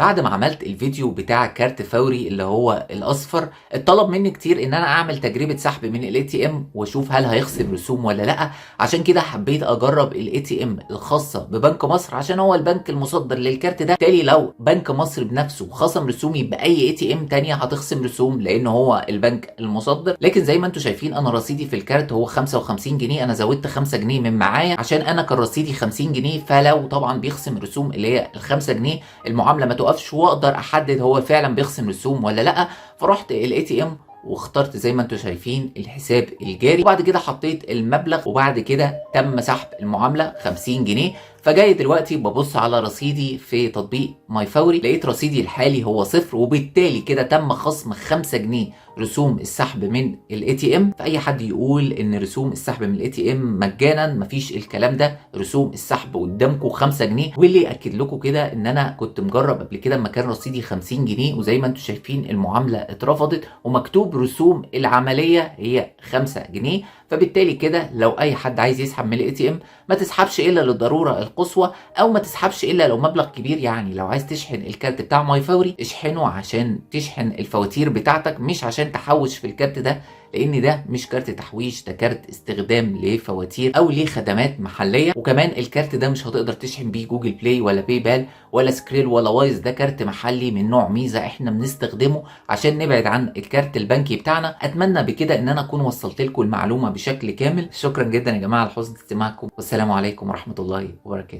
بعد ما عملت الفيديو بتاع كارت فوري اللي هو الاصفر، اتطلب مني كتير ان انا اعمل تجربه سحب من الاي تي ام واشوف هل هيخصم رسوم ولا لا. عشان كده حبيت اجرب الاي تي ام الخاصه ببنك مصر عشان هو البنك المصدر للكارت ده. بالتالي لو بنك مصر بنفسه خصم رسومي باي اي تي ام تانية هتخصم رسوم لان هو البنك المصدر. لكن زي ما انتم شايفين انا رصيدي في الكارت هو 55 جنيه، انا زودت 5 جنيه من معايا عشان انا كان رصيدي 50 جنيه، فلو طبعا بيخصم رسوم اللي هي ال 5 جنيه المعامله ما توقفش واقدر احدد هو فعلا بيخصم رسوم ولا لا. فرحت الاي تي ام واخترت زي ما انتم شايفين الحساب الجاري، وبعد كده حطيت المبلغ، وبعد كده تم سحب المعامله 50 جنيه. فجاي دلوقتي ببص على رصيدي في تطبيق ماي فوري، لقيت رصيدي الحالي هو صفر، وبالتالي كده تم خصم 5 جنيه رسوم السحب من الاي تي ام. فاي حد يقول ان رسوم السحب من الاي تي ام مجانا، مفيش الكلام ده. رسوم السحب قدامكم 5 جنيه، واللي اكد لكم كده ان انا كنت مجرب قبل كده لما كان رصيدي 50 جنيه وزي ما انتم شايفين المعامله اترفضت ومكتوب رسوم العمليه هي 5 جنيه. فبالتالي كده لو اي حد عايز يسحب من الاي تي ام ما تسحبش الا للضروره القصوى، او ما تسحبش الا لو مبلغ كبير. يعني لو عايز تشحن الكارت بتاع ماي فوري اشحنه عشان تشحن الفواتير بتاعتك، مش عشان تحوش في الكارت ده، لان ده مش كارت تحويش، ده كارت استخدام لفواتير او لخدمات محليه. وكمان الكارت ده مش هتقدر تشحن بيه جوجل بلاي ولا باي بال ولا سكريل ولا وايز، ده كارت محلي من نوع ميزه احنا بنستخدمه عشان نبعد عن الكارت البنكي بتاعنا. اتمنى بكده ان انا اكون وصلت لكم المعلومه بشكل كامل. شكرا جدا يا جماعه لحسن استماعكم، والسلام عليكم ورحمه الله وبركاته.